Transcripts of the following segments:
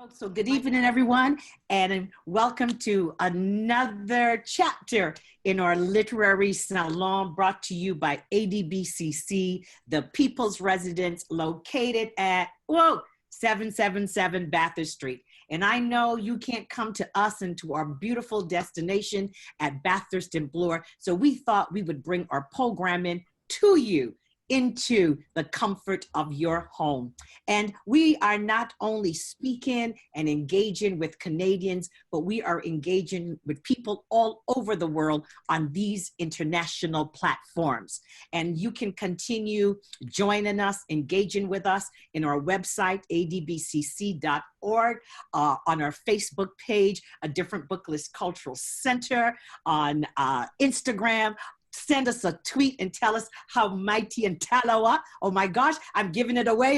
So good evening, everyone, and welcome to another chapter in our literary salon brought to you by ADBCC, the People's Residence, located at 777 Bathurst Street. And I know you can't come to us and to our beautiful destination at Bathurst and Bloor, so we thought we would bring our programming to you into the comfort of your home. And we are not only speaking and engaging with Canadians, but we are engaging with people all over the world on these international platforms. And you can continue joining us, engaging with us in our website, adbcc.org, on our Facebook page, A Different Book List Cultural Center, on Instagram. Send us a tweet and tell us how mighty and talawa, oh my gosh, I'm giving it away,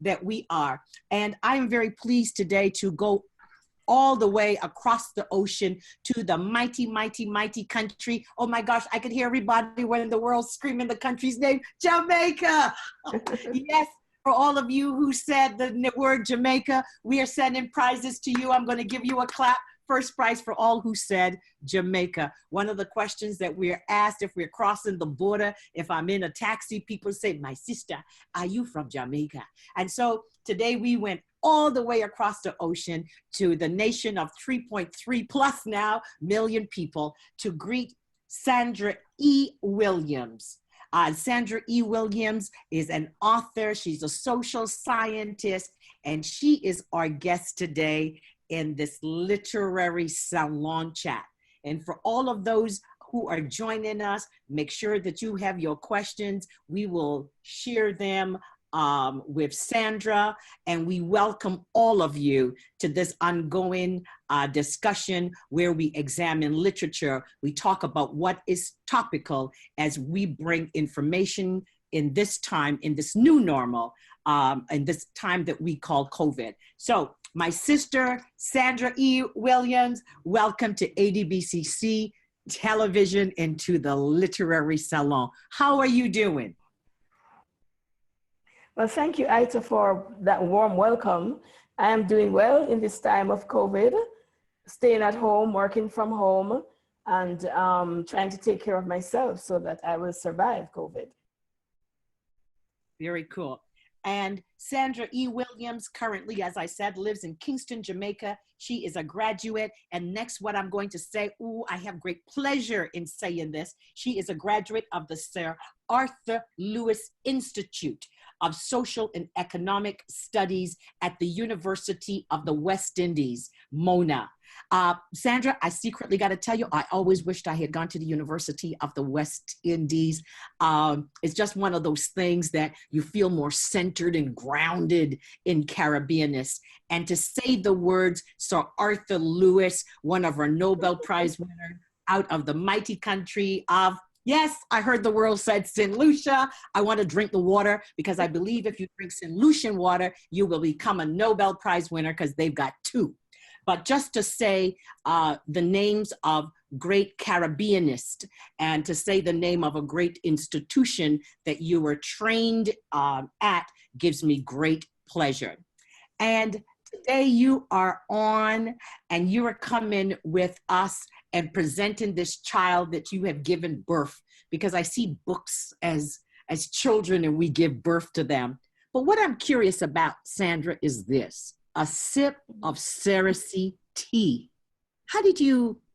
that we are. And I am very pleased today to go all the way across the ocean to the mighty, mighty, mighty country. Oh my gosh, I could hear everybody in the world screaming the country's name, Jamaica. Yes. For all of you who said the word Jamaica, we are sending prizes to you. I'm going to give you a clap. First prize for all who said Jamaica. One of the questions that we're asked if we're crossing the border, if I'm in a taxi, people say, my sister, are you from Jamaica? And so today we went all the way across the ocean to the nation of 3.3 plus now million people to greet Sandra E. Williams. Sandra E. Williams is an author. She's a social scientist, and she is our guest today in this literary salon chat. And for all of those who are joining us, make sure that you have your questions. We will share them with Sandra, and we welcome all of you to this ongoing discussion where we examine literature. We talk about what is topical as we bring information in this time, in this new normal, in this time that we call COVID. So my sister, Sandra E. Williams, welcome to ADBCC Television and to the Literary Salon. How are you doing? Well, thank you, Aita, for that warm welcome. I am doing well in this time of COVID, staying at home, working from home, and trying to take care of myself so that I will survive COVID. Very cool. And Sandra E. Williams currently, as I said, lives in Kingston, Jamaica. She is a graduate. And next, what I'm going to say, I have great pleasure in saying this. She is a graduate of the Sir Arthur Lewis Institute of Social and Economic Studies at the University of the West Indies, Mona. Sandra, I secretly got to tell you, I always wished I had gone to the University of the West Indies. It's just one of those things that you feel more centered and grounded in Caribbeanness. And to say the words Sir Arthur Lewis, one of our Nobel Prize winners, out of the mighty country of, yes, I heard the world said St. Lucia. I want to drink the water because I believe if you drink St. Lucian water, you will become a Nobel Prize winner because they've got two. But just to say the names of great Caribbeanists and to say the name of a great institution that you were trained at gives me great pleasure. And today you are on and you are coming with us and presenting this child that you have given birth, because I see books as children and we give birth to them. But what I'm curious about, Sandra, is this: A Sip of Cerasee Tea.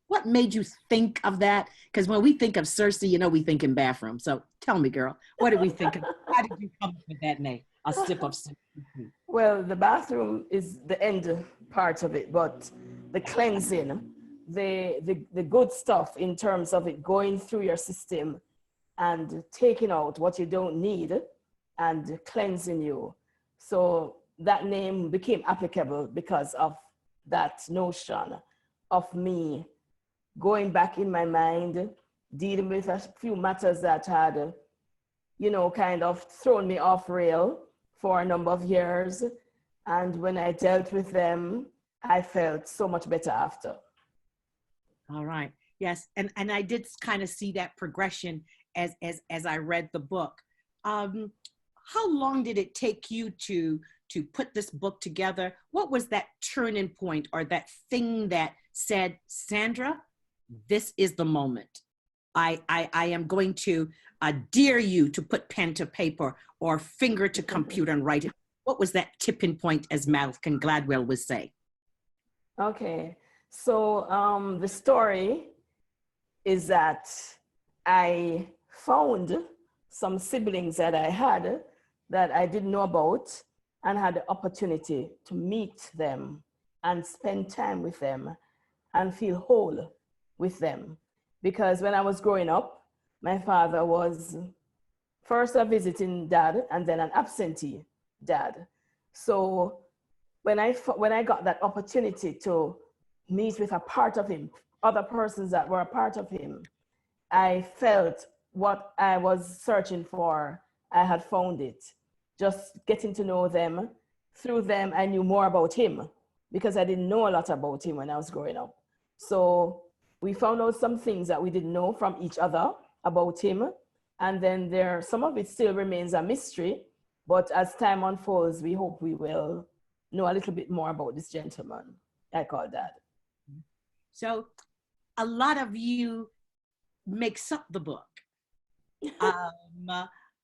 What made you think of that? Because when we think of Cersei, we think in bathroom. So tell me, girl, what did we think of? How did you come up with that name, A Sip of Cerasee Tea? Well, the bathroom is the end part of it, but the cleansing, the good stuff in terms of it going through your system and taking out what you don't need and cleansing you. So that name became applicable because of that notion of me going back in my mind, dealing with a few matters that had, kind of thrown me off rail for a number of years. And when I dealt with them, I felt so much better after. All right. Yes. And I did kind of see that progression as I read the book. How long did it take you to to put this book together? What was that turning point or that thing that said, Sandra, this is the moment. I am going to dare you to put pen to paper or finger to computer and write it. What was that tipping point, as Malcolm Gladwell would say? Okay, so the story is that I found some siblings that I had that I didn't know about, and had the opportunity to meet them and spend time with them and feel whole with them. Because when I was growing up, my father was first a visiting dad and then an absentee dad. So when I got that opportunity to meet with a part of him, other persons that were a part of him, I felt what I was searching for, I had found it. Just getting to know them. Through them, I knew more about him because I didn't know a lot about him when I was growing up. So we found out some things that we didn't know from each other about him. And then some of it still remains a mystery, but as time unfolds, we hope we will know a little bit more about this gentleman. I call Dad. So a lot of you makes up the book.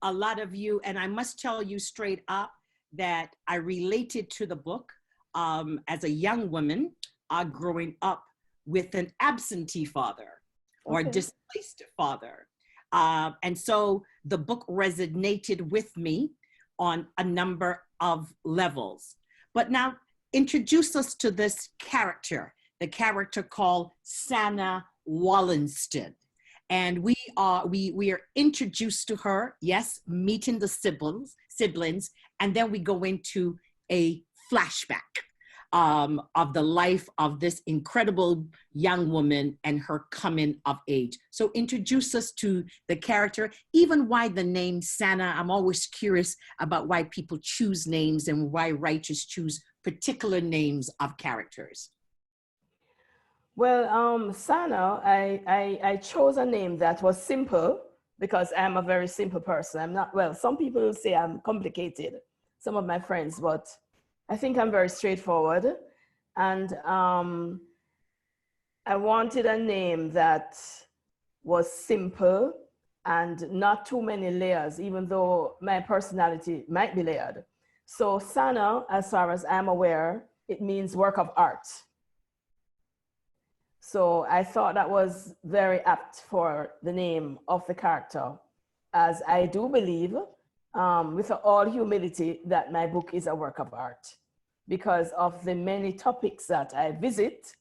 A lot of you, and I must tell you straight up that I related to the book as a young woman growing up with an absentee father or displaced father. And so the book resonated with me on a number of levels. But now introduce us to this character, the character called Sandra Williams. And we are introduced to her, yes, meeting the siblings, and then we go into a flashback of the life of this incredible young woman and her coming of age. So introduce us to the character, even why the name Sandra. I'm always curious about why people choose names and why writers choose particular names of characters. Well, Sandra, I chose a name that was simple because I'm a very simple person. I'm not, well, some people say I'm complicated, some of my friends, but I think I'm very straightforward. And I wanted a name that was simple and not too many layers, even though my personality might be layered. So Sandra, as far as I'm aware, it means work of art. So I thought that was very apt for the name of the character, as I do believe, with all humility, that my book is a work of art because of the many topics that I visit.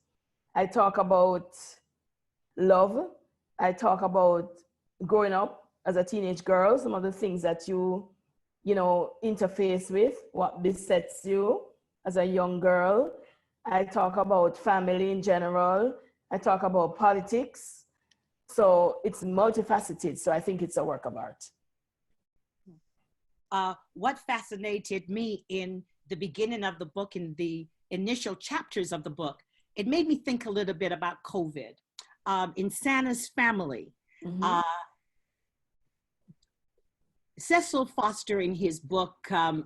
I talk about love. I talk about growing up as a teenage girl, some of the things that you interface with, what besets you as a young girl. I talk about family in general. I talk about politics. So it's multifaceted. So I think it's a work of art. What fascinated me in the beginning of the book, in the initial chapters of the book, it made me think a little bit about COVID. In Sandra's family, Cecil Foster, in his book,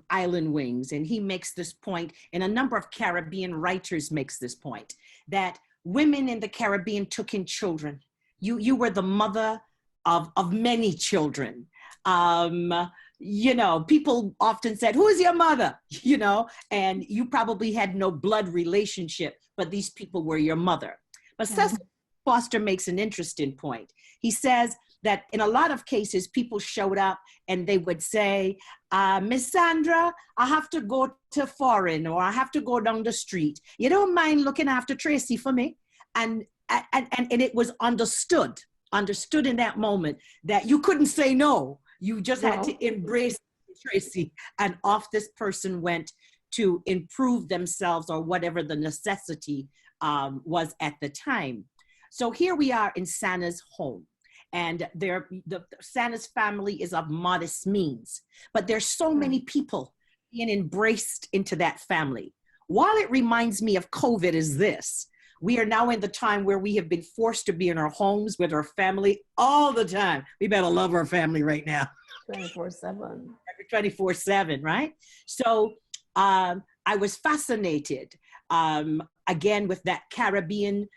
Island Wings, and he makes this point, and a number of Caribbean writers makes this point, that women in the Caribbean took in children. You were the mother of many children. People often said, who is your mother? And you probably had no blood relationship, but these people were your mother. But Cecil Foster makes an interesting point. He says that in a lot of cases, people showed up and they would say, Miss Sandra, I have to go to foreign, or I have to go down the street. You don't mind looking after Tracy for me? And it was understood in that moment that you couldn't say no. You just had to embrace Tracy. And off this person went to improve themselves or whatever the necessity was at the time. So here we are in Sandra's home. And Sandra's family is of modest means, but there's so many people being embraced into that family. While it reminds me of COVID is this, we are now in the time where we have been forced to be in our homes with our family all the time. We better love our family right now. 24/7. 24/7, right? So I was fascinated, again, with that Caribbean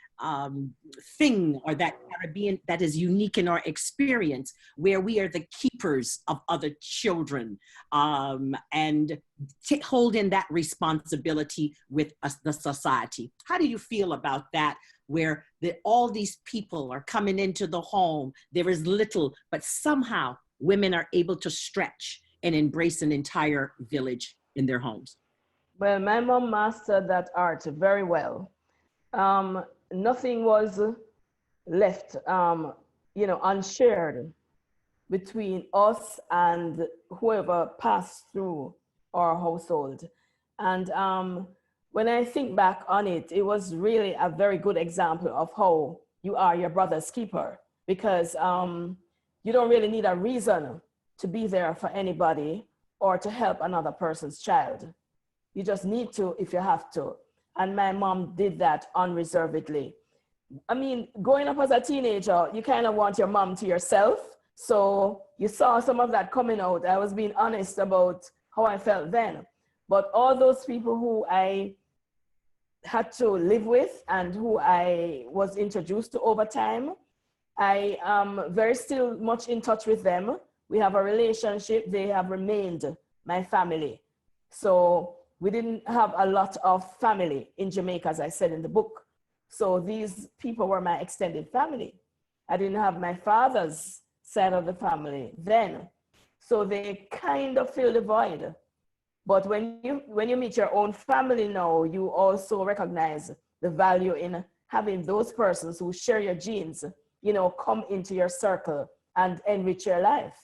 thing, or that Caribbean that is unique in our experience, where we are the keepers of other children, and holding that responsibility with us, the society. How do you feel about that, where all these people are coming into the home? There is little, but somehow women are able to stretch and embrace an entire village in their homes. Well, my mom mastered that art very well. Nothing was left, unshared between us and whoever passed through our household. And when I think back on it, it was really a very good example of how you are your brother's keeper, because you don't really need a reason to be there for anybody or to help another person's child. You just need to if you have to. And my mom did that unreservedly. I mean, growing up as a teenager, you kind of want your mom to yourself. So you saw some of that coming out. I was being honest about how I felt then. But all those people who I had to live with and who I was introduced to over time, I am very still much in touch with them. We have a relationship. They have remained my family. So we didn't have a lot of family in Jamaica, as I said in the book. So these people were my extended family. I didn't have my father's side of the family then. So they kind of fill the void. But when you meet your own family now, you also recognize the value in having those persons who share your genes, come into your circle and enrich your life.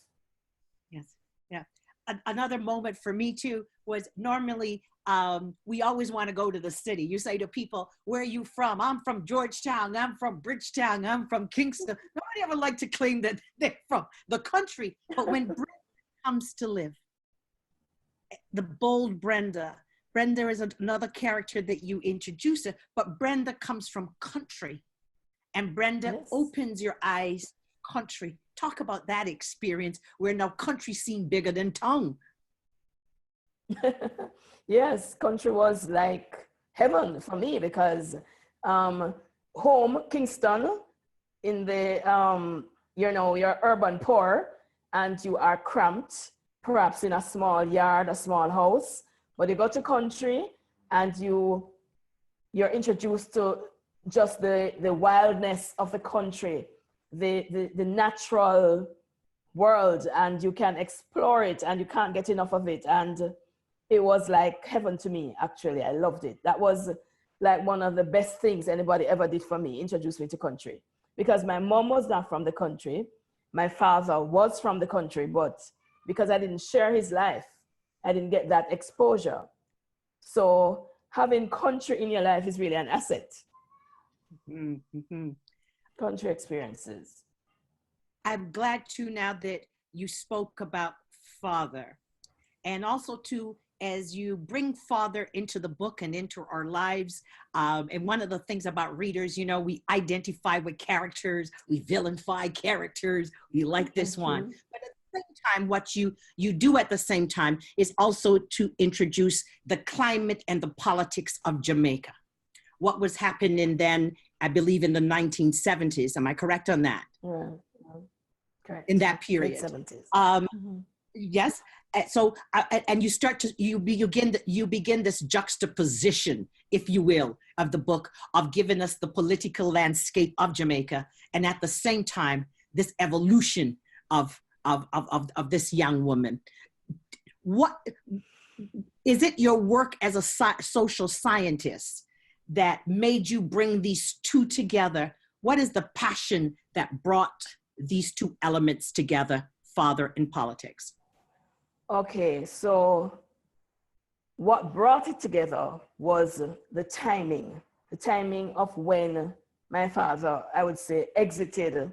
Yes, yeah. Another moment for me too was, normally we always want to go to the city. You say to people, where are you from? I'm from Georgetown, I'm from Bridgetown, I'm from Kingston. Nobody ever liked to claim that they're from the country. But when Brenda comes to live, the bold Brenda is another character that you introduce her, but Brenda comes from country, and Brenda opens your eyes, country. Talk about that experience where now country seemed bigger than tongue. Yes, country was like heaven for me, because home, Kingston, in the, you're urban poor and you are cramped, perhaps in a small yard, a small house, but you go to country and you're introduced to just the wildness of the country, the natural world, and you can explore it and you can't get enough of it. And it was like heaven to me, actually. I loved it. That was like one of the best things anybody ever did for me, introduced me to country. Because my mom was not from the country. My father was from the country, but because I didn't share his life, I didn't get that exposure. So having country in your life is really an asset. Mm-hmm. Country experiences. I'm glad too now that you spoke about father, and also too, as you bring father into the book and into our lives. And one of the things about readers, we identify with characters, we vilify characters, we like this one. But at the same time, what you do at the same time is also to introduce the climate and the politics of Jamaica. What was happening then, I believe in the 1970s. Am I correct on that? Yeah. Correct. In that period. Late 70s. Yes. So, and you begin this juxtaposition, if you will, of the book, of giving us the political landscape of Jamaica, and at the same time, this evolution of this young woman. What is it? Your work as a social scientist that made you bring these two together? What is the passion that brought these two elements together, father and politics? Okay, so what brought it together was the timing of when my father, I would say, exited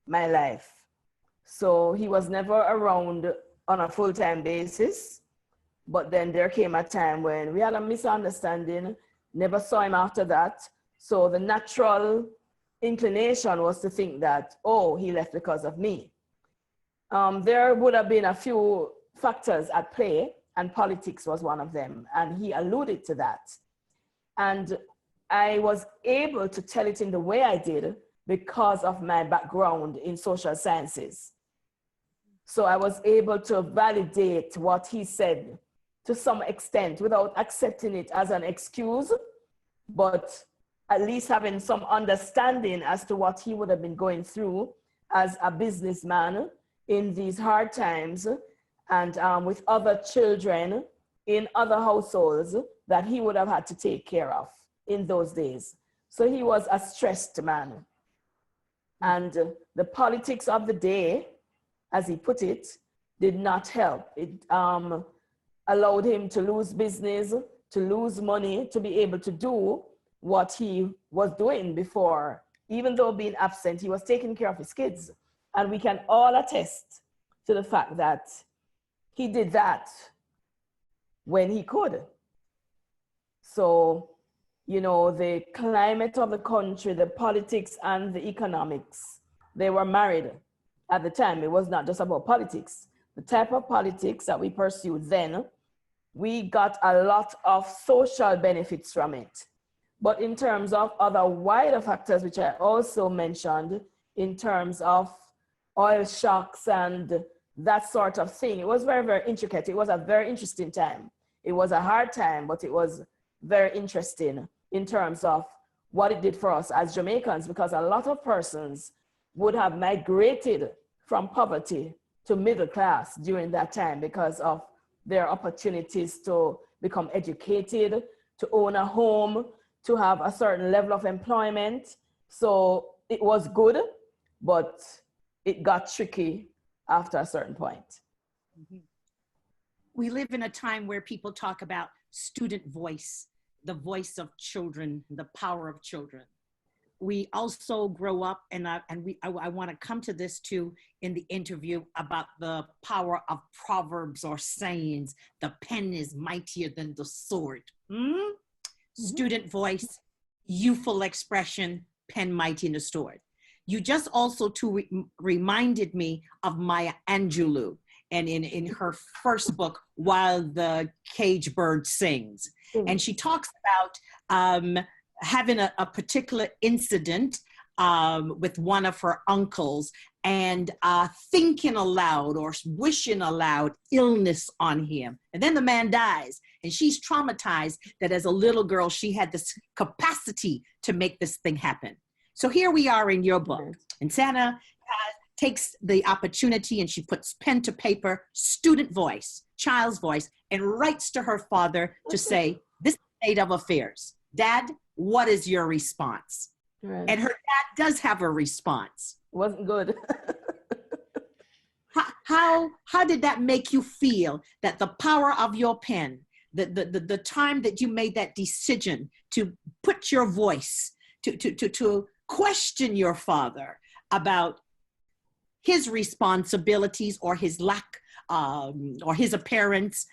my life. So he was never around on a full-time basis, but then there came a time when we had a misunderstanding, never saw him after that. So the natural inclination was to think that, oh, he left because of me. There would have been a few factors at play, and politics was one of them. And he alluded to that. And I was able to tell it in the way I did because of my background in social sciences. So I was able to validate what he said to some extent without accepting it as an excuse, but at least having some understanding as to what he would have been going through as a businessman in these hard times, and with other children in other households that he would have had to take care of in those days. So he was a stressed man. And the politics of the day, as he put it, did not help. It allowed him to lose business, to lose money, to be able to do what he was doing before. Even though being absent, he was taking care of his kids. And we can all attest to the fact that he did that when he could. So, you know, the climate of the country, the politics and the economics, they were married at the time. It was not just about politics. The type of politics that we pursued then, we got a lot of social benefits from it. But in terms of other wider factors, which I also mentioned, in terms of oil shocks and that sort of thing, it was very, very intricate. It was a very interesting time. It was a hard time, but it was very interesting in terms of what it did for us as Jamaicans, because a lot of persons would have migrated from poverty to middle class during that time because of their opportunities to become educated, to own a home, to have a certain level of employment. So it was good, but it got tricky after a certain point. Mm-hmm. We live in a time where people talk about student voice, the voice of children, the power of children. We also grow up, and I want to come to this too in the interview, about the power of proverbs or sayings. The pen is mightier than the sword. Mm-hmm. Student voice, youthful expression, pen mighty in the sword. You just also too reminded me of Maya Angelou, and in her first book, While the Cage Bird Sings. Mm-hmm. And she talks about having a particular incident with one of her uncles, and thinking aloud or wishing aloud illness on him. And then the man dies, and she's traumatized that as a little girl, she had this capacity to make this thing happen. So here we are in your book, and Sandra takes the opportunity and she puts pen to paper, student voice, child's voice, and writes to her father to say, this is the state of affairs. Dad, what is your response? Right. And her dad does have a response. Wasn't good. How did that make you feel, that the power of your pen, the time that you made that decision to put your voice, to question your father about his responsibilities or his lack or his appearance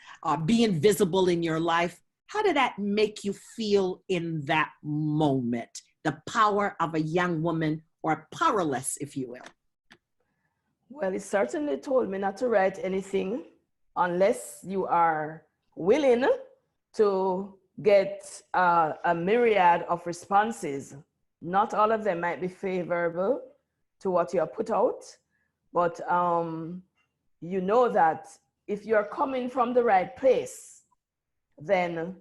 being visible in your life? How did that make you feel in that moment? The power of a young woman, or powerless, if you will. Well, it certainly told me not to write anything unless you are willing to get a myriad of responses. Not all of them might be favorable to what you have put out, but you know that if you're coming from the right place, then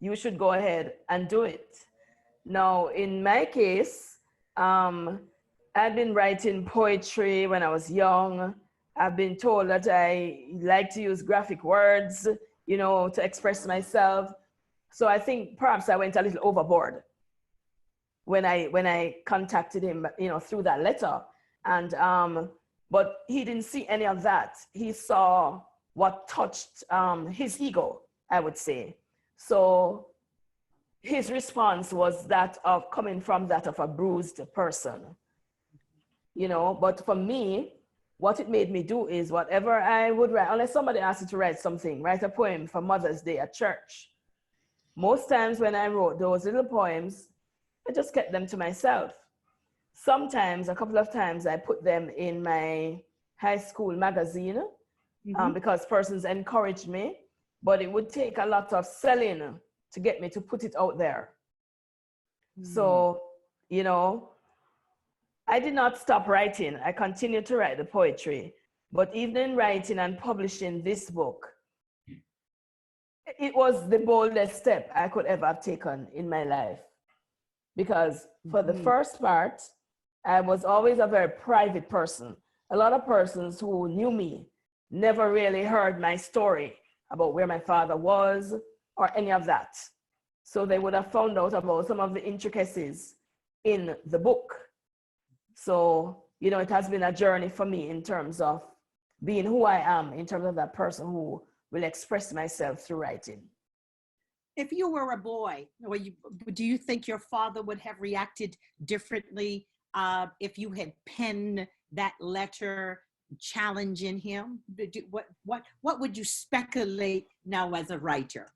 you should go ahead and do it. Now, in my case, I've been writing poetry when I was young. I've been told that I like to use graphic words, you know, to express myself. So I think perhaps I went a little overboard when I contacted him, you know, through that letter. And but he didn't see any of that. He saw what touched his ego, I would say. So his response was that of coming from that of a bruised person, you know. But for me, what it made me do is whatever I would write, unless somebody asked you to write something, write a poem for Mother's Day at church. Most times when I wrote those little poems, I just kept them to myself. Sometimes, a couple of times, I put them in my high school magazine because persons encouraged me. but it would take a lot of selling to get me to put it out there. So, you know, I did not stop writing. I continued to write the poetry, but even in writing and publishing this book, it was the boldest step I could ever have taken in my life. Because for the first part, I was always a very private person. A lot of persons who knew me never really heard my story about where my father was or any of that. So they would have found out about some of the intricacies in the book. So, you know, it has been a journey for me in terms of being who I am, in terms of that person who will express myself through writing. If you were a boy, do you think your father would have reacted differently if you had penned that letter challenging him? What would you speculate now as a writer?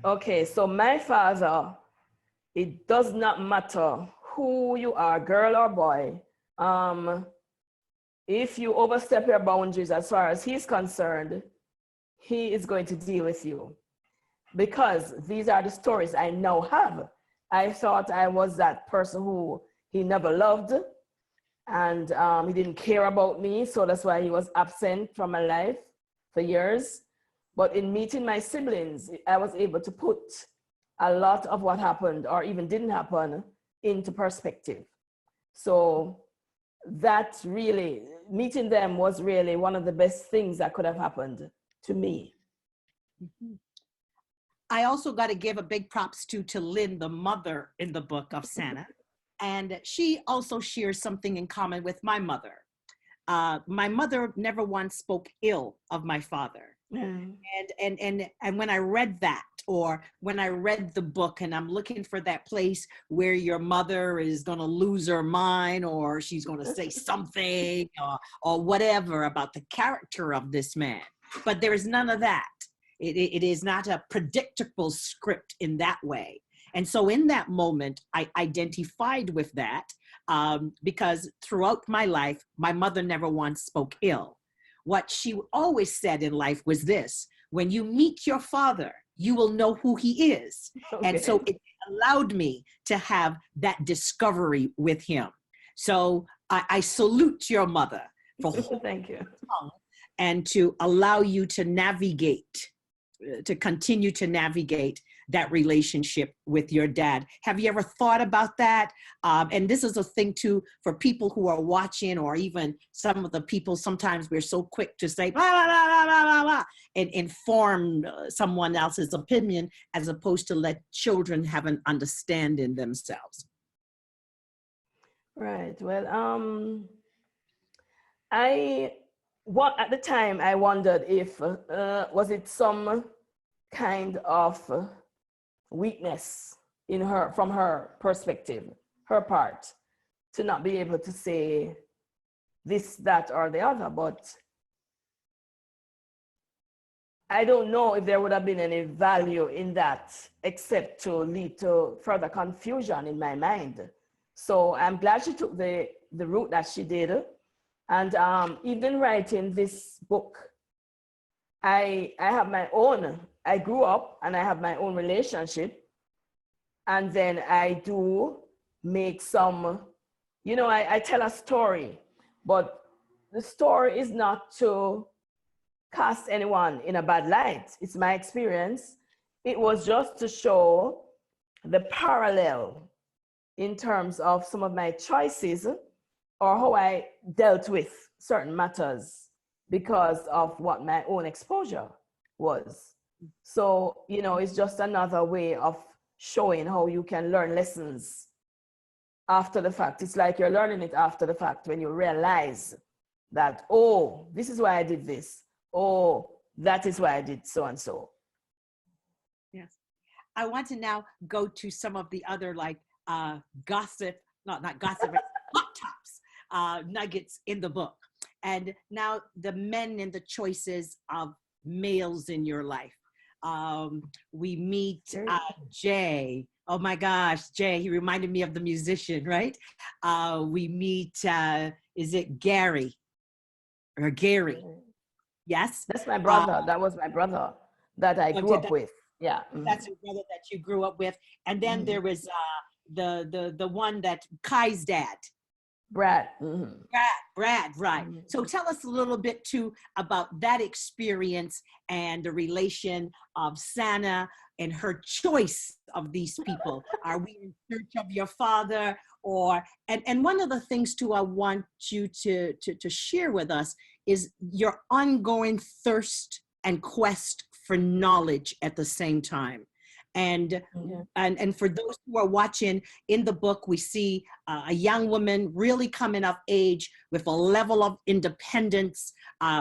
Okay, so my father, it does not matter who you are, girl or boy. If you overstep your boundaries as far as he's concerned, he is going to deal with you. Because these are the stories I now have. I thought I was that person who he never loved, and he didn't care about me, so that's why he was absent from my life for years. But in meeting my siblings, I was able to put a lot of what happened or even didn't happen into perspective. So that really, meeting them was really one of the best things that could have happened to me. I also got to give a big props to Lynn, the mother in the book of Santa. And she also shares something in common with my mother. My mother never once spoke ill of my father. And when I read that, or when I read the book and I'm looking for that place where your mother is going to lose her mind, or she's going to say something or whatever about the character of this man. But there is none of that. It is not a predictable script in that way. And so in that moment, I identified with that because throughout my life, my mother never once spoke ill. What she always said in life was this: when you meet your father, you will know who he is. Okay. And so it allowed me to have that discovery with him. So I salute your mother for Thank you. And to allow you to navigate, to continue to navigate that relationship with your dad. Have you ever thought about that? And this is a thing too, for people who are watching, or even some of the people, sometimes we're so quick to say, blah, blah, blah, blah, blah, blah, and inform someone else's opinion, as opposed to let children have an understanding themselves. Right, well, at the time I wondered if, was it some kind of weakness in her, from her perspective, her part, to not be able to say this, that, or the other. But I don't know if there would have been any value in that, except to lead to further confusion in my mind. So I'm glad she took the route that she did. And even writing this book, I have my own, I grew up and I have my own relationship. And then I do make some, you know, I tell a story, but the story is not to cast anyone in a bad light. It's my experience. It was just to show the parallel in terms of some of my choices or how I dealt with certain matters because of what my own exposure was. So, you know, it's just another way of showing how you can learn lessons after the fact. It's like you're learning it after the fact, when you realize that, oh, this is why I did this. Oh, that is why I did so and so. Yes. I want to now go to some of the other gossip, not gossip, hot tops, nuggets in the book. And now the men and the choices of males in your life. We meet Jay. Oh my gosh, Jay, he reminded me of the musician, right? We meet, is it Gary or Gary? Yes. That's my brother. That was my brother. that I grew Okay, up with. Yeah. that's your brother that you grew up with. And then there was the one that Kai's dad. Brad. Brad, right. So tell us a little bit too about that experience and the relation of Santa and her choice of these people. Are we in search of your father? Or and one of the things too I want you to share with us is your ongoing thirst and quest for knowledge at the same time. And and for those who are watching, in the book, we see a young woman really coming of age with a level of independence,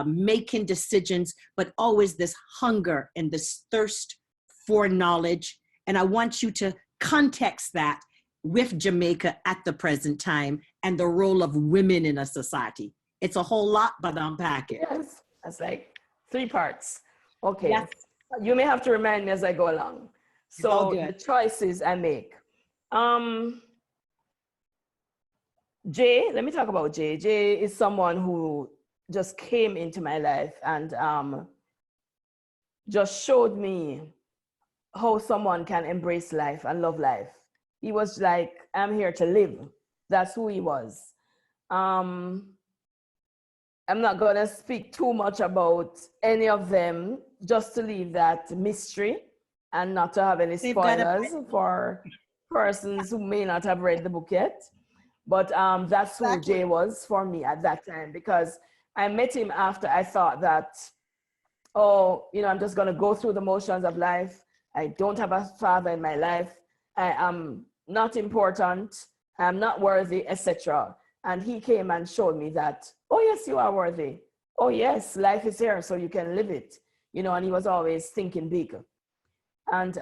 making decisions, but always this hunger and this thirst for knowledge. And I want you to context that with Jamaica at the present time and the role of women in a society. It's a whole lot, but unpack it. Yes, that's like 3 parts. Okay. Yes. You may have to remind me as I go along. So the choices I make. Jay, let me talk about Jay. Jay is someone who just came into my life and just showed me how someone can embrace life and love life. He was like, I'm here to live. That's who he was. I'm not gonna speak too much about any of them, just to leave that mystery and not to have any spoilers for persons who may not have read the book yet. But that's who Jay was for me at that time, because I met him after I thought that, oh, you know, I'm just going to go through the motions of life. I don't have a father in my life. I am not important. I'm not worthy, etc. And he came and showed me that, oh, yes, you are worthy. Oh, yes, life is here, so you can live it. You know, and he was always thinking big. And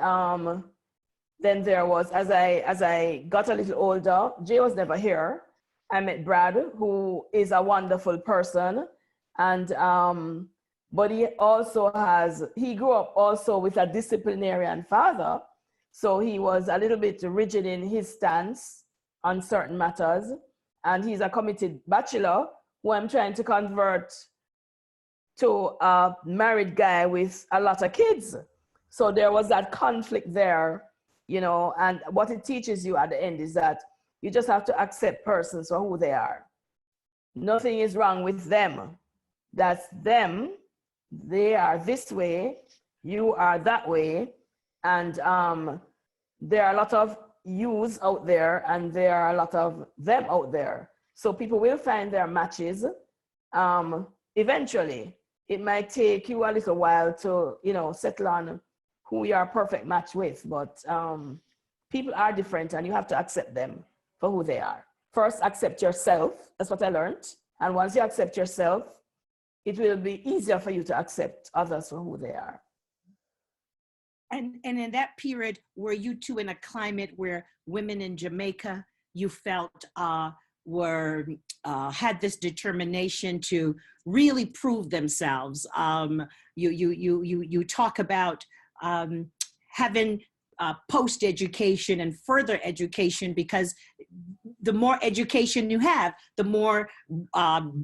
then there was, as I got a little older, Jay was never here. I met Brad, who is a wonderful person. And, but he grew up also with a disciplinarian father. So he was a little bit rigid in his stance on certain matters. And he's a committed bachelor who I'm trying to convert to a married guy with a lot of kids. So there was that conflict there, you know, and what it teaches you at the end is that you just have to accept persons for who they are. Nothing is wrong with them. That's them. They are this way. You are that way. And there are a lot of yous out there and there are a lot of them out there. So people will find their matches. Eventually, it might take you a little while to, you know, settle on who you are a perfect match with, but people are different and you have to accept them for who they are. First, accept yourself. That's what I learned. And once you accept yourself, it will be easier for you to accept others for who they are. And in that period, were you two in a climate where women in Jamaica, you felt had this determination to really prove themselves? You talk about having post-education and further education, because the more education you have, the more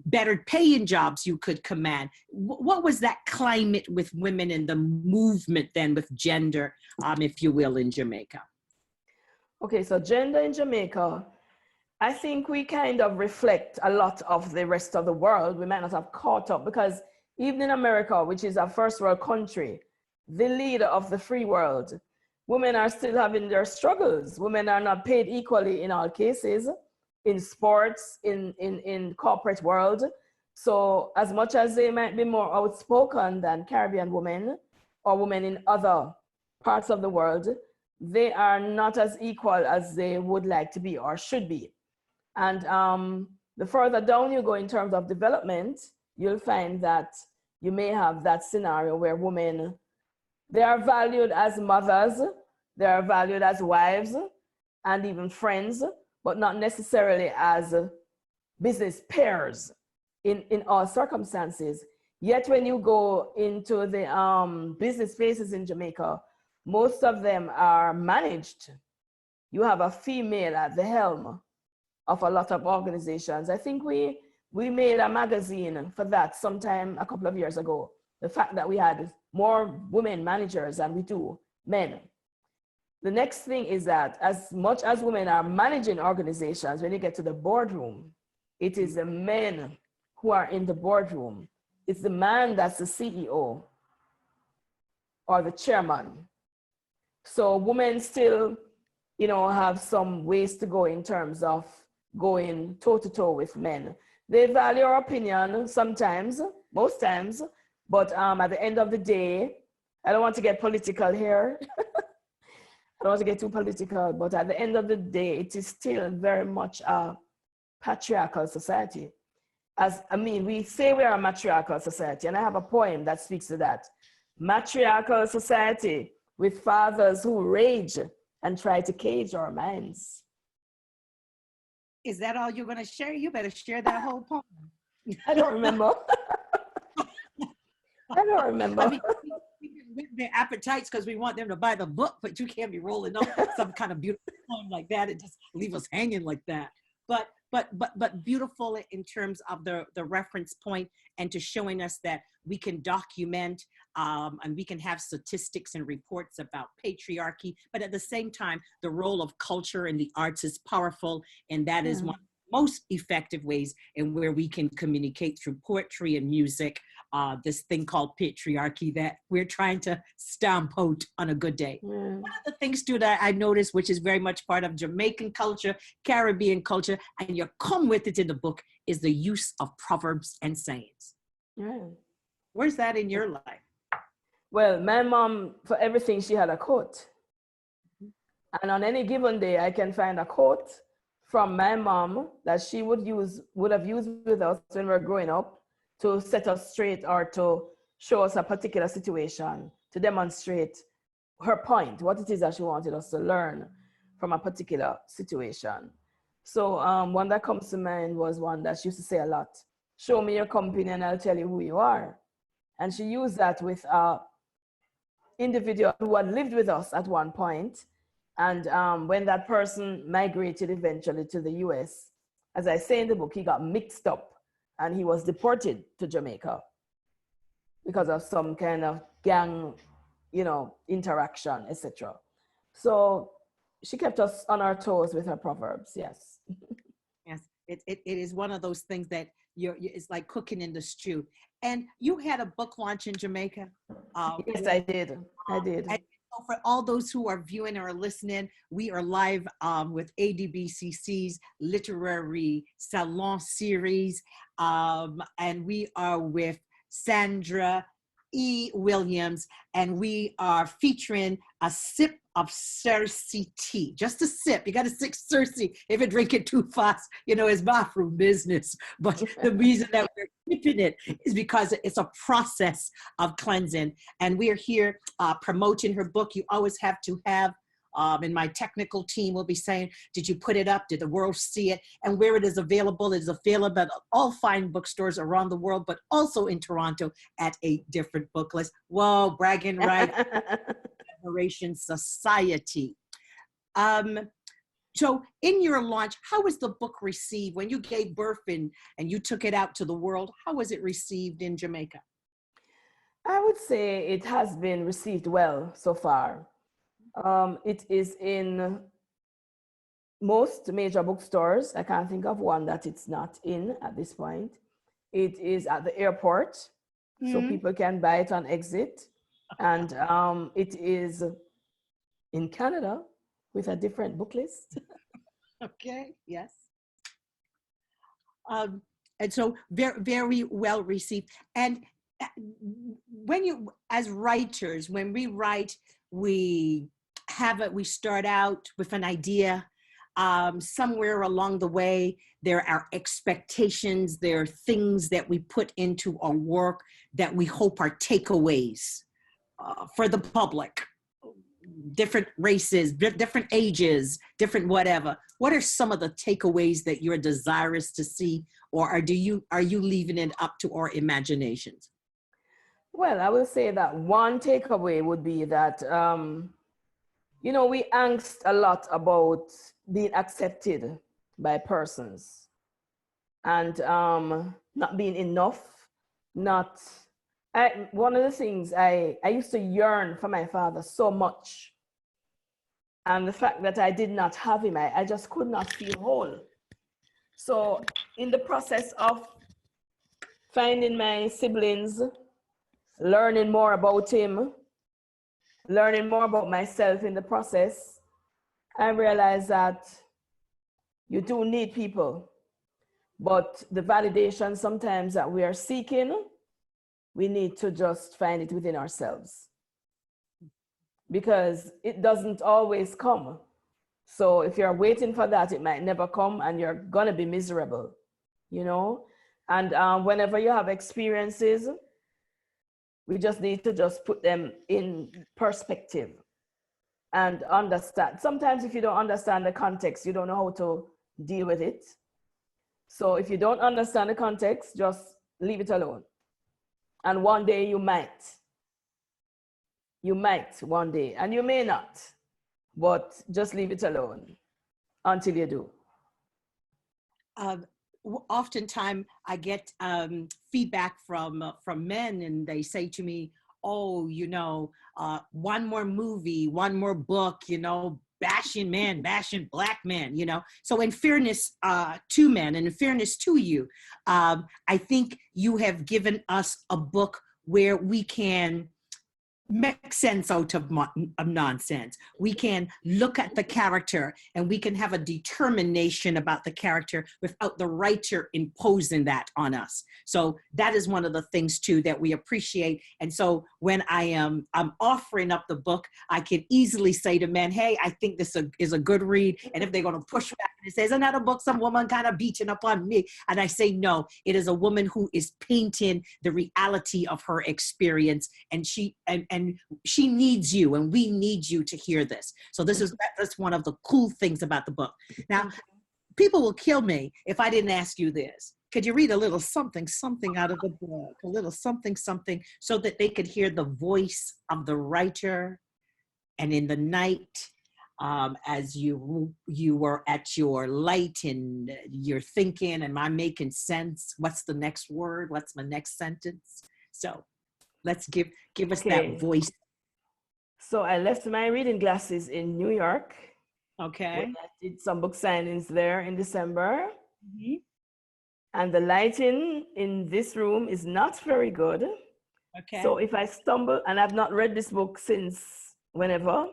better paying jobs you could command. What was that climate with women in the movement then, with gender, if you will, in Jamaica? Okay, so gender in Jamaica, I think we kind of reflect a lot of the rest of the world. We might not have caught up, because even in America, which is a first world country, the leader of the free world, women are still having their struggles. Women are not paid equally in all cases, in sports, in corporate world. So as much as they might be more outspoken than Caribbean women or women in other parts of the world, they are not as equal as they would like to be or should be. And the further down you go in terms of development, you'll find that you may have that scenario where women, they are valued as mothers, they are valued as wives and even friends, but not necessarily as business pairs in all circumstances. Yet when you go into the business spaces in Jamaica, most of them are managed. You have a female at the helm of a lot of organizations. I think we made a magazine for that sometime a couple of years ago, the fact that we had more women managers than we do men. The next thing is that as much as women are managing organizations, when you get to the boardroom, it is the men who are in the boardroom. It's the man that's the CEO or the chairman. So women still, you know, have some ways to go in terms of going toe-to-toe with men. They value our opinion sometimes, most times, but at the end of the day, I don't want to get political here. I don't want to get too political, but at the end of the day, it is still very much a patriarchal society. We say we are a matriarchal society, and I have a poem that speaks to that. Matriarchal society with fathers who rage and try to cage our minds. Is that all you're going to share? You better share that whole poem. I don't remember. I don't remember. I mean, their appetites because we want them to buy the book, but you can't be rolling up some kind of beautiful poem like that and just leave us hanging like that. But beautiful in terms of the reference point and to showing us that we can document and we can have statistics and reports about patriarchy, but at the same time, the role of culture and the arts is powerful, and that is one of the most effective ways in where we can communicate through poetry and music, this thing called patriarchy that we're trying to stamp out on a good day. One of the things too that I noticed, which is very much part of Jamaican culture, Caribbean culture, and you come with it in the book, is the use of proverbs and sayings. Where's that in your life? Well, my mom, for everything, she had a quote. And on any given day, I can find a quote from my mom that she would have used with us when we were growing up to set us straight or to show us a particular situation, to demonstrate her point, what it is that she wanted us to learn from a particular situation. So one that comes to mind was one that she used to say a lot: show me your company and I'll tell you who you are. And she used that with an individual who had lived with us at one point. And when that person migrated eventually to the US, as I say in the book, he got mixed up and he was deported to Jamaica because of some kind of gang, interaction, etc. So she kept us on our toes with her proverbs. Yes. Yes, it is one of those things that it's like cooking in the stew. And you had a book launch in Jamaica. Yes, I did. And so for all those who are viewing or listening, we are live with ADBCC's Literary Salon series. And we are with Sandra Williams, and we are featuring a sip of Cerasee tea. Just a sip. You got to sip Cerasee. If you drink it too fast, it's bathroom business. But the reason that we're sipping it is because it's a process of cleansing. And we are here promoting her book. You always have to have, and my technical team will be saying, did you put it up? Did the world see it? And where it is available at all fine bookstores around the world, but also in Toronto at a different book list. Whoa, bragging right. Generation Society. So in your launch, how was the book received when you gave birth and you took it out to the world? How was it received in Jamaica? I would say it has been received well so far. It is in most major bookstores. I can't think of one that it's not in at this point. It is at the airport, so people can buy it on exit. And it is in Canada with a different book list. Okay, yes. And so very, very well received. And when you, as writers, when we write, we start out with an idea. Somewhere along the way, there are expectations, there are things that we put into our work that we hope are takeaways for the public, different races, different ages, different whatever. What are some of the takeaways that you're desirous to see, or are you leaving it up to our imaginations? Well, I will say that one takeaway would be that, we angst a lot about being accepted by persons and not being enough, not One of the things I used to yearn for my father so much. And the fact that I did not have him, I just could not feel whole. So in the process of finding my siblings, learning more about him, learning more about myself in the process, I realized that you do need people. But the validation sometimes that we are seeking, we need to just find it within ourselves, because it doesn't always come. So if you're waiting for that, it might never come and you're gonna be miserable, you know? And whenever you have experiences, we just need to just put them in perspective and understand. Sometimes if you don't understand the context, you don't know how to deal with it. So if you don't understand the context, just leave it alone. And one day you might one day, and you may not, but just leave it alone until you do. Oftentimes I get feedback from men, and they say to me, oh, you know, one more movie, one more book, you know, bashing men, bashing black men, you know. So in fairness to men and in fairness to you, I think you have given us a book where we can make sense out of nonsense. We can look at the character and we can have a determination about the character without the writer imposing that on us. So that is one of the things too that we appreciate. And so when I'm offering up the book, I can easily say to men, hey, I think this is a good read. And if they're going to push back and say, isn't that a book some woman kind of beating up on me? And I say, no, it is a woman who is painting the reality of her experience, and she needs you, and we need you to hear this. So that's one of the cool things about the book. Now, people will kill me if I didn't ask you this. Could you read a little something out of the book, a little something, so that they could hear the voice of the writer? And in the night, as you were at your light and you're thinking, am I making sense? What's the next word? What's my next sentence? So let's give us that voice. So I left my reading glasses in New York. Okay. I did some book signings there in December. Mm-hmm. And the lighting in this room is not very good. Okay. So if I stumble, and I've not read this book since whenever,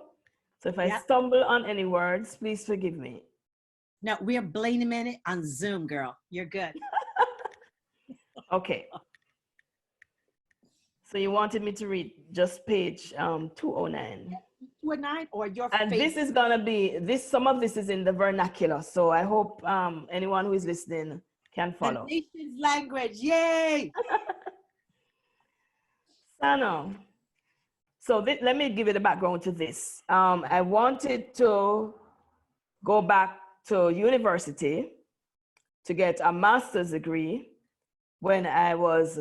so if I stumble on any words, please forgive me. No, we are blaming it on Zoom, girl. You're good. Okay. So you wanted me to read just page 209. 209 or your and face. This is gonna be some of this is in the vernacular, so I hope anyone who is listening can follow. The nation's language, yay! Sano. So let me give you the background to this. I wanted to go back to university to get a master's degree when I was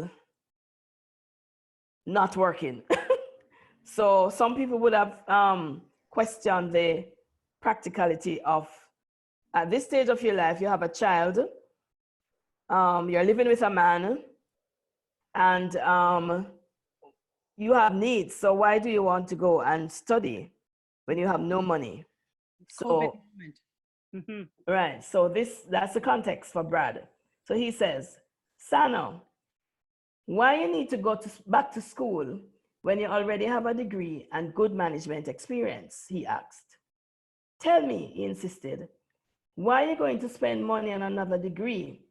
not working. So some people would have questioned the practicality of, at this stage of your life, you have a child, you're living with a man, and you have needs. So why do you want to go and study when you have no money? So, mm-hmm. Right, so that's the context for Brad. So he says, Sano, why you need to go back to school when you already have a degree and good management experience, he asked. Tell me, he insisted, why are you going to spend money on another degree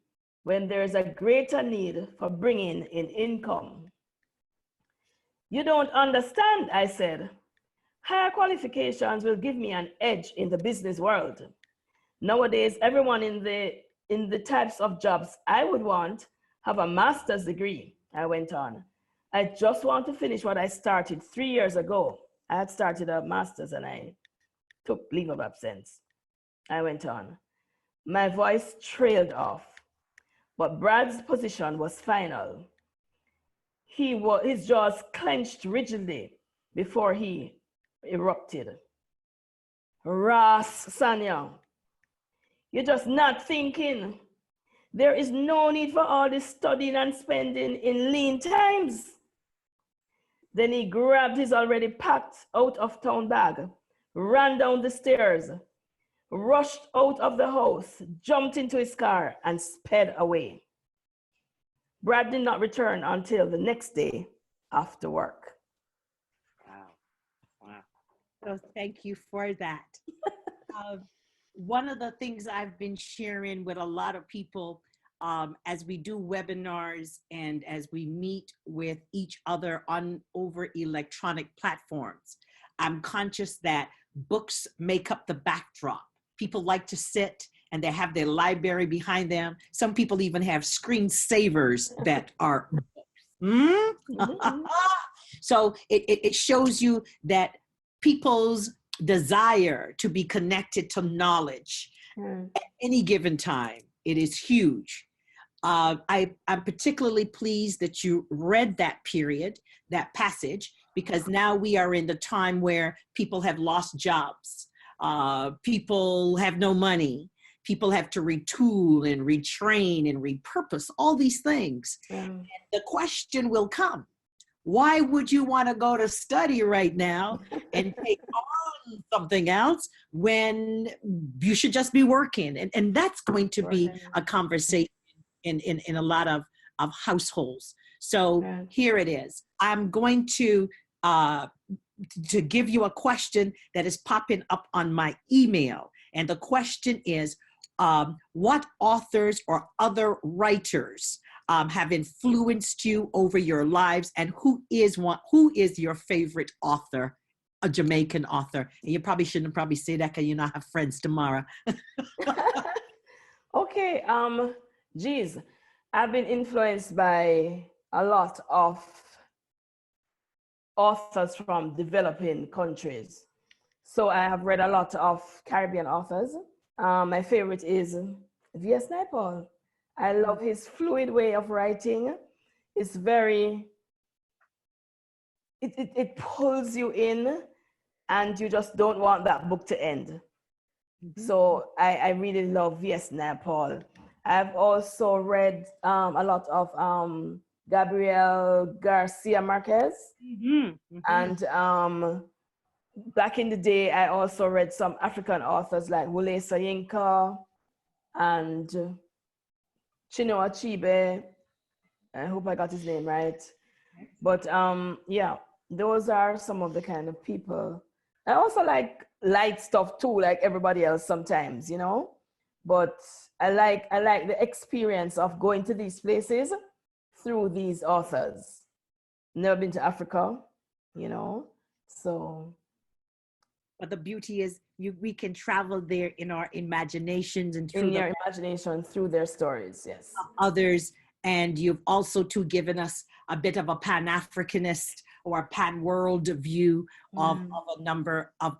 when there's a greater need for bringing in income? You don't understand, I said. Higher qualifications will give me an edge in the business world. Nowadays, everyone in the types of jobs I would want have a master's degree, I went on. I just want to finish what I started 3 years ago. I had started a master's and I took leave of absence. I went on. My voice trailed off, but Brad's position was final. His jaws clenched rigidly before he erupted. Ross, Sanya, you're just not thinking. There is no need for all this studying and spending in lean times. Then he grabbed his already packed out of town bag, ran down the stairs, rushed out of the house, jumped into his car, and sped away. Brad did not return until the next day after work. Wow. Wow. So thank you for that. One of the things I've been sharing with a lot of people as we do webinars and as we meet with each other over electronic platforms, I'm conscious that books make up the backdrop. People like to sit and they have their library behind them. Some people even have screensavers that are books. So it shows you that people's desire to be connected to knowledge at any given time, it is huge. I'm particularly pleased that you read that period, that passage, because now we are in the time where people have lost jobs. People have no money. People have to retool and retrain and repurpose all these things. And the question will come, why would you want to go to study right now and take on something else when you should just be working? And that's going to be a conversation in a lot of households. So here it is. I'm going to give you a question that is popping up on my email. And the question is, what authors or other writers have influenced you over your lives, and who is your favorite author, a Jamaican author? And you probably shouldn't say that because you not have friends tomorrow. Okay, geez, I've been influenced by a lot of authors from developing countries. So I have read a lot of Caribbean authors. My favorite is V.S. Naipaul. I love his fluid way of writing. It's very, it pulls you in and you just don't want that book to end. So I really love V.S. Naipaul. I've also read a lot of Gabriel Garcia Marquez. And back in the day, I also read some African authors like Wole Soyinka and Chinua Achebe. I hope I got his name right. But yeah, those are some of the kind of people. I also like light stuff too, like everybody else sometimes, you know. But I like the experience of going to these places through these authors. Never been to Africa, you know, so. But the beauty is we can travel there in our imaginations and through your imagination, through their stories, yes. Others. And you've also too given us a bit of a Pan-Africanist or a pan-world view of a number of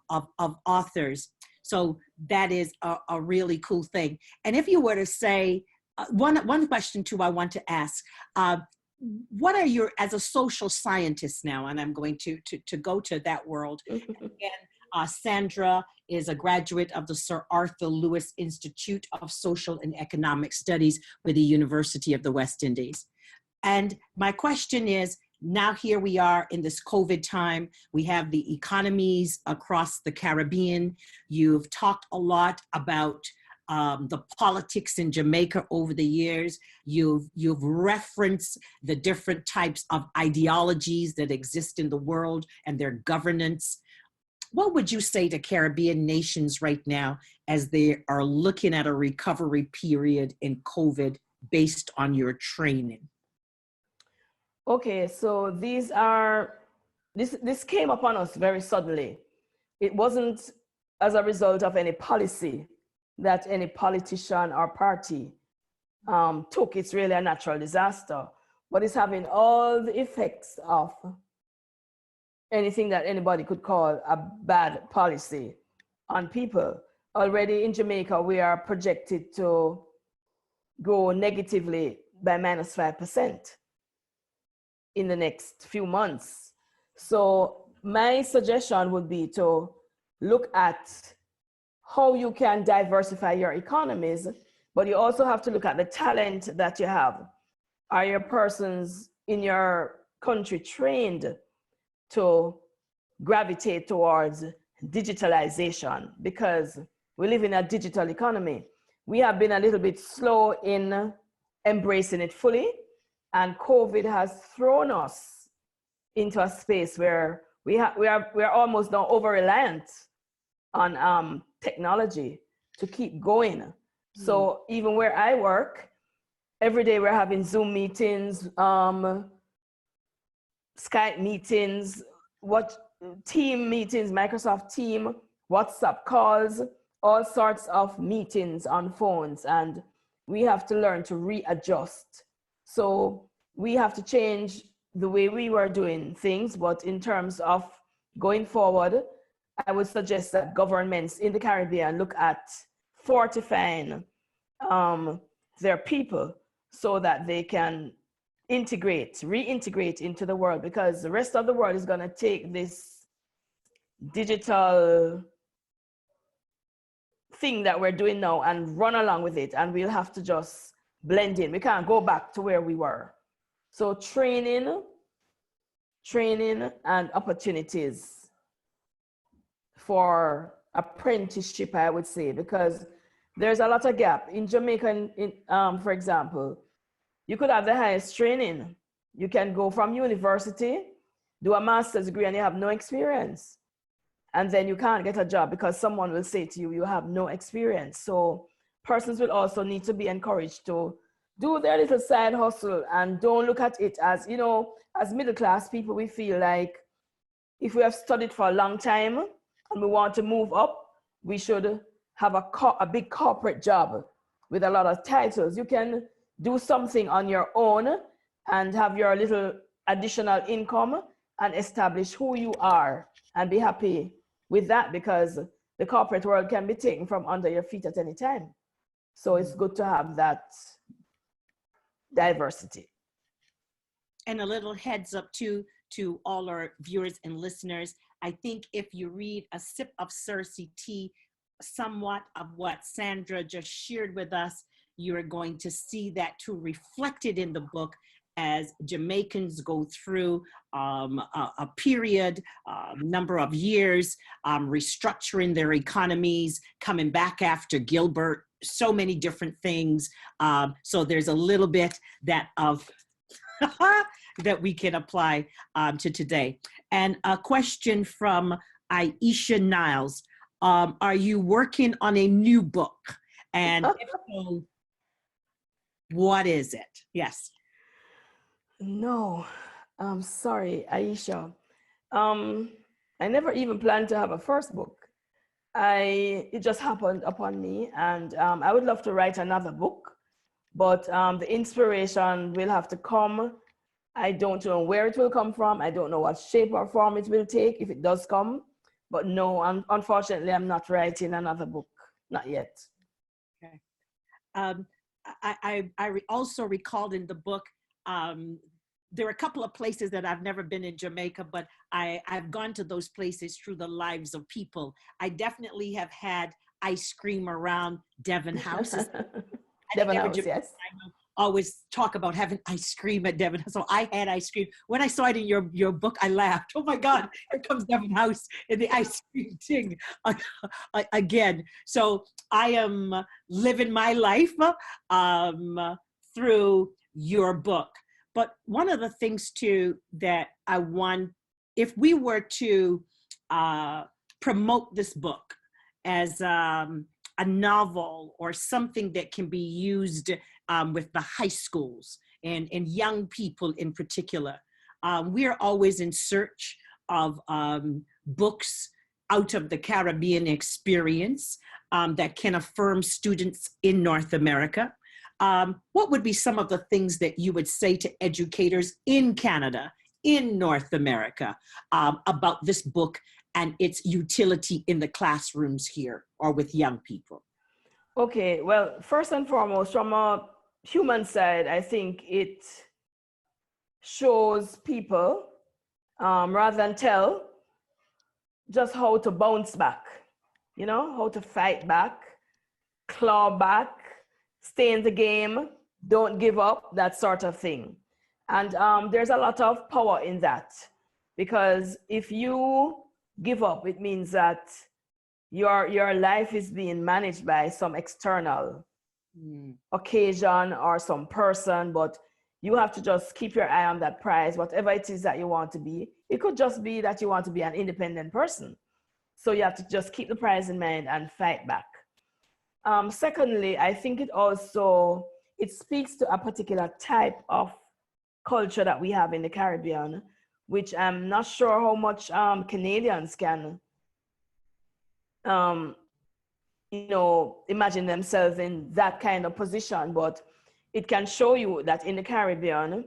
authors. So that is a really cool thing. And if you were to say, one question too I want to ask, what are your, as a social scientist now, and I'm going to go to that world. Again, Sandra is a graduate of the Sir Arthur Lewis Institute of Social and Economic Studies with the University of the West Indies. And my question is, now here we are in this COVID time, we have the economies across the Caribbean. You've talked a lot about the politics in Jamaica over the years. You've referenced the different types of ideologies that exist in the world and their governance. What would you say to Caribbean nations right now as they are looking at a recovery period in COVID based on your training? Okay, so this came upon us very suddenly. It wasn't as a result of any policy that any politician or party took. It's really a natural disaster, but it's having all the effects of anything that anybody could call a bad policy on people. Already in Jamaica, we are projected to grow negatively by -5% in the next few months. So my suggestion would be to look at how you can diversify your economies, but you also have to look at the talent that you have. Are your persons in your country trained to gravitate towards digitalization because we live in a digital economy. We have been a little bit slow in embracing it fully, and COVID has thrown us into a space where we are almost now over-reliant on technology to keep going. So even where I work, every day we're having Zoom meetings, Skype meetings, team meetings, Microsoft Team, WhatsApp calls, all sorts of meetings on phones, and we have to learn to readjust. So we have to change the way we were doing things, but in terms of going forward, I would suggest that governments in the Caribbean look at fortifying their people so that they can reintegrate into the world, because the rest of the world is going to take this digital thing that we're doing now and run along with it, and we'll have to just blend in. We can't go back to where we were. So training and opportunities for apprenticeship, I would say, because there's a lot of gap. In Jamaica, for example, you could have the highest training. You can go from university, do a master's degree, and you have no experience. And then you can't get a job because someone will say to you, you have no experience. So persons will also need to be encouraged to do their little side hustle and don't look at it as, you know, as middle class people, we feel like if we have studied for a long time and we want to move up, we should have a big corporate job with a lot of titles. You can do something on your own and have your little additional income and establish who you are and be happy with that, because the corporate world can be taken from under your feet at any time. So it's good to have that diversity. And a little heads up to all our viewers and listeners. I think if you read A Sip of Cerasee Tea, somewhat of what Sandra just shared with us, you're going to see that too reflected in the book as Jamaicans go through a period, number of years, restructuring their economies, coming back after Gilbert, so many different things. So there's a little bit that we can apply to today. And a question from Aisha Niles. Are you working on a new book? And if so, what is it? Yes. No, I'm sorry, Aisha. I never even planned to have a first book. It just happened upon me, and I would love to write another book, but the inspiration will have to come. I don't know where it will come from. I don't know what shape or form it will take if it does come, but no, unfortunately, I'm not writing another book, not yet. Okay. I also recalled in the book, there are a couple of places that I've never been in Jamaica, but I've gone to those places through the lives of people. I definitely have had ice cream around Devon House. Devon House, yes. I always talk about having ice cream at Devon House. So I had ice cream. When I saw it in your book, I laughed. Oh my God, here comes Devon House and the ice cream thing again. So I am living my life through your book. But one of the things too that I want, if we were to promote this book as a novel or something that can be used with the high schools and young people in particular, we're always in search of books out of the Caribbean experience that can affirm students in North America. What would be some of the things that you would say to educators in Canada, in North America, about this book and its utility in the classrooms here or with young people? Okay, well, first and foremost, from a human side, I think it shows people, rather than tell, just how to bounce back, you know, how to fight back, claw back, stay in the game, don't give up, that sort of thing. And there's a lot of power in that. Because if you give up, it means that your life is being managed by some external occasion or some person, but you have to just keep your eye on that prize, whatever it is that you want to be. It could just be that you want to be an independent person. So you have to just keep the prize in mind and fight back. Secondly, I think it speaks to a particular type of culture that we have in the Caribbean, which I'm not sure how much Canadians can imagine themselves in that kind of position, but it can show you that in the Caribbean,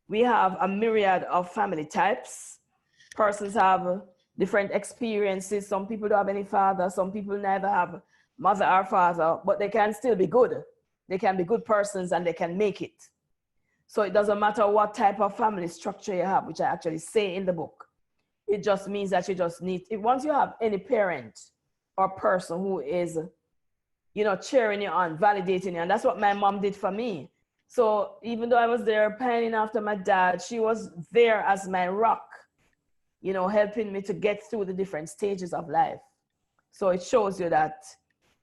we have a myriad of family types. Persons have different experiences. Some people don't have any father. Some people neither have mother or father, but they can still be good. They can be good persons and they can make it. So it doesn't matter what type of family structure you have, which I actually say in the book. It just means that you just need, once you have any parent or person who is, cheering you on, validating you, and that's what my mom did for me. So even though I was there pining after my dad, she was there as my rock, helping me to get through the different stages of life. So it shows you that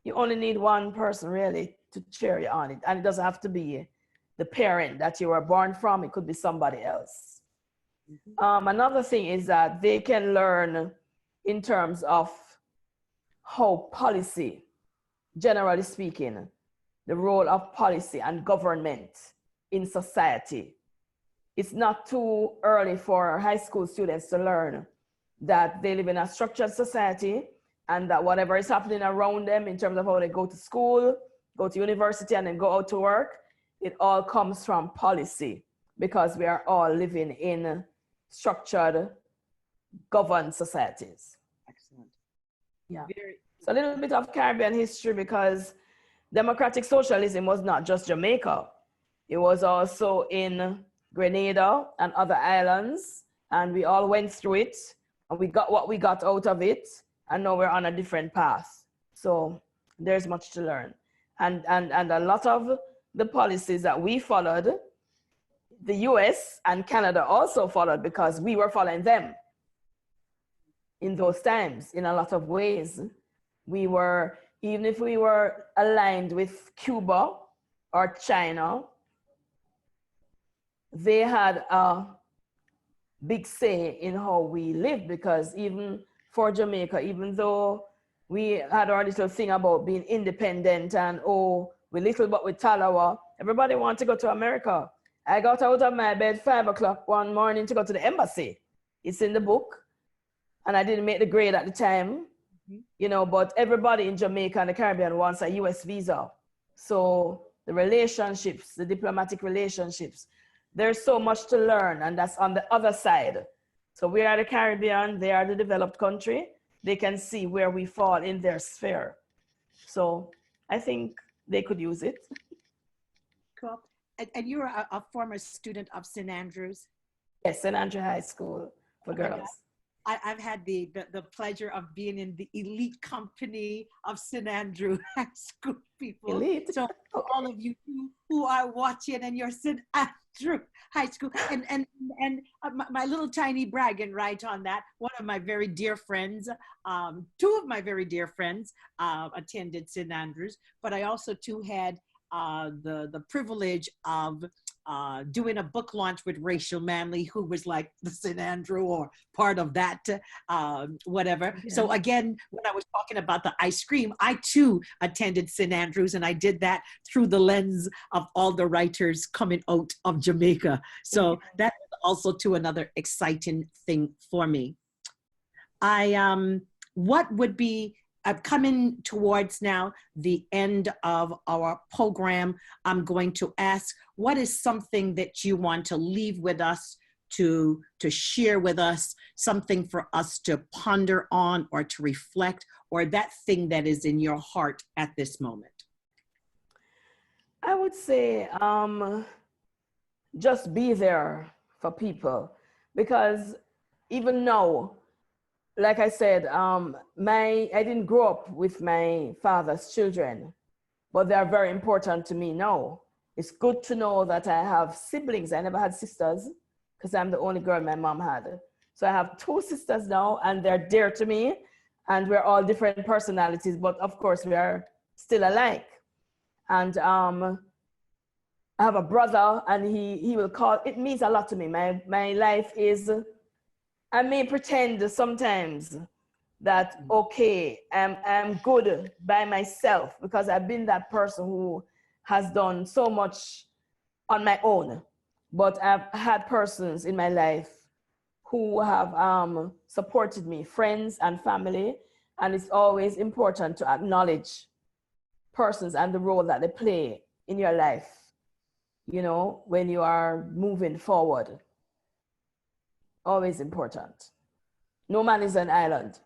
you only need one person really to cheer you on. And it doesn't have to be the parent that you were born from. It could be somebody else. Another thing is that they can learn in terms of how policy, generally speaking, the role of policy and government in society. It's not too early for high school students to learn that they live in a structured society and that whatever is happening around them in terms of how they go to school, go to university, and then go out to work, it all comes from policy, because we are all living in structured, governed societies. Excellent. Yeah. So a little bit of Caribbean history, because democratic socialism was not just Jamaica. It was also in Grenada and other islands, and we all went through it, and we got what we got out of it, and now we're on a different path. So there's much to learn. And a lot of the policies that we followed, the US and Canada also followed, because we were following them in those times in a lot of ways. We were, even if we were aligned with Cuba or China, they had a big say in how we lived, because even for Jamaica, even though we had our little thing about being independent and, we little but we Talawa, everybody wanted to go to America. I got out of my bed 5 o'clock one morning to go to the embassy. It's in the book. And I didn't make the grade at the time, but everybody in Jamaica and the Caribbean wants a US visa. So the relationships, the diplomatic relationships, there's so much to learn, and that's on the other side. So we are the Caribbean, they are the developed country. They can see where we fall in their sphere. So I think they could use it. Cool. And you're a former student of St. Andrews? Yes, St. Andrew High School for girls. I've had the pleasure of being in the elite company of St. Andrew High School people. Elite. So for all of you who are watching and you're St. Andrew High School, and my little tiny bragging right on that, one of my very dear friends, two of my very dear friends attended St. Andrews, but I also too had the privilege of doing a book launch with Rachel Manley, who was like the St. Andrew or part of that, whatever. Yeah. So again, when I was talking about the ice cream, I too attended St. Andrews, and I did that through the lens of all the writers coming out of Jamaica. So that was also too another exciting thing for me. What would be, I'm coming towards now the end of our program. I'm going to ask, what is something that you want to leave with us, to share with us, something for us to ponder on or to reflect, or that thing that is in your heart at this moment? I would say just be there for people, because even now, like I said, I didn't grow up with my father's children, but they are very important to me now. It's good to know that I have siblings. I never had sisters, because I'm the only girl my mom had. So I have 2 sisters now, and they're dear to me, and we're all different personalities, but of course we are still alike. And I have a brother, and he will call, it means a lot to me. My life is, I may pretend sometimes that, okay, I'm good by myself, because I've been that person who has done so much on my own. But I've had persons in my life who have supported me, friends and family, and it's always important to acknowledge persons and the role that they play in your life, you know, when you are moving forward. Always important. No man is an island.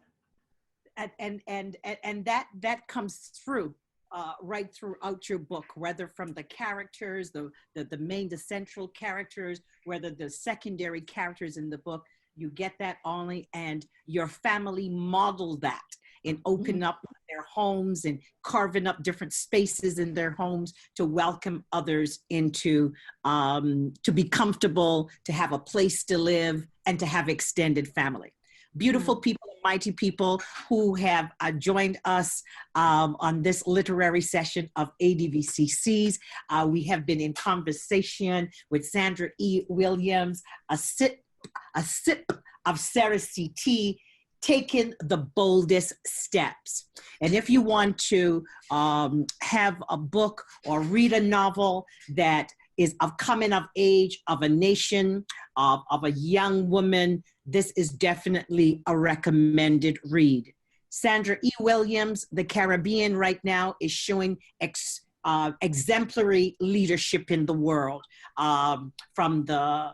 And that comes through right throughout your book, whether from the characters, the main, the central characters, whether the secondary characters in the book, you get that only, and your family modeled that and open up their homes and carving up different spaces in their homes to welcome others into, to be comfortable, to have a place to live, and to have extended family. Beautiful people, mighty people who have joined us on this literary session of ADBCCs. We have been in conversation with Sandra E. Williams, a sip of Cerasee Tea, taking the boldest steps. And if you want to have a book or read a novel that is of coming of age of a nation, of a young woman, this is definitely a recommended read. Sandra E. Williams, the Caribbean right now is showing exemplary leadership in the world. From the,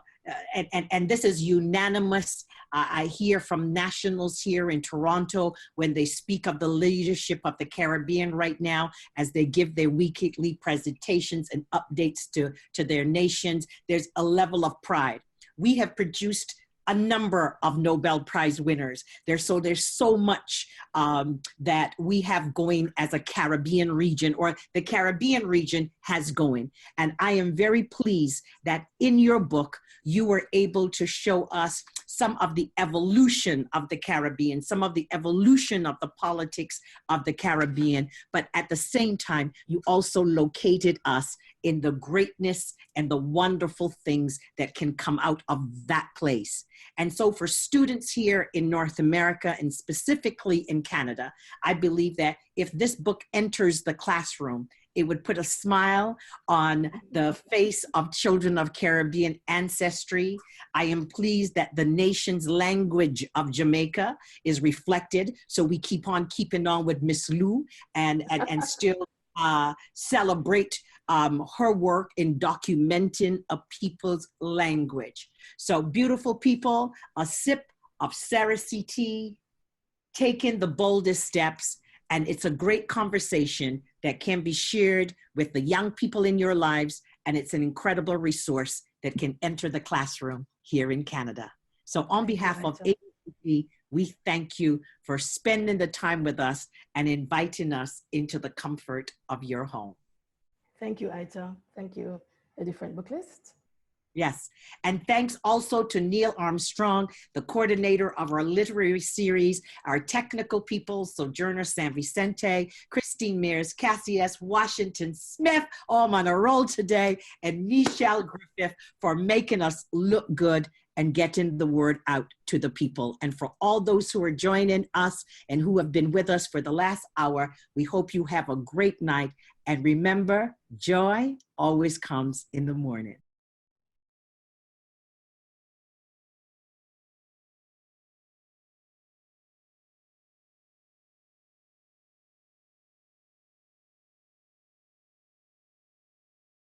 and this is unanimous. I hear from nationals here in Toronto when they speak of the leadership of the Caribbean right now, as they give their weekly presentations and updates to their nations. There's a level of pride. We have produced a number of Nobel Prize winners. There's so much that we have going as a Caribbean region, or the Caribbean region has going. And I am very pleased that in your book, you were able to show us some of the evolution of the Caribbean, some of the evolution of the politics of the Caribbean, but at the same time, you also located us in the greatness and the wonderful things that can come out of that place. And so for students here in North America, and specifically in Canada, I believe that if this book enters the classroom, it would put a smile on the face of children of Caribbean ancestry. I am pleased that the nation's language of Jamaica is reflected, so we keep on keeping on with Miss Lou and still celebrate her work in documenting a people's language. So beautiful people, a sip of Cerasee Tea, taking the boldest steps, and it's a great conversation that can be shared with the young people in your lives, and it's an incredible resource that can enter the classroom here in Canada. So on behalf of ADBCC, we thank you for spending the time with us and inviting us into the comfort of your home. Thank you, Aita. Thank you. A different book list. Yes, and thanks also to Neil Armstrong, the coordinator of our literary series, our technical people, Sojourner San Vicente, Christine Mears, Cassie S. Washington Smith, oh, I'm on a roll today, and Nichelle Griffith for making us look good and getting the word out to the people. And for all those who are joining us and who have been with us for the last hour, we hope you have a great night. And remember, joy always comes in the morning.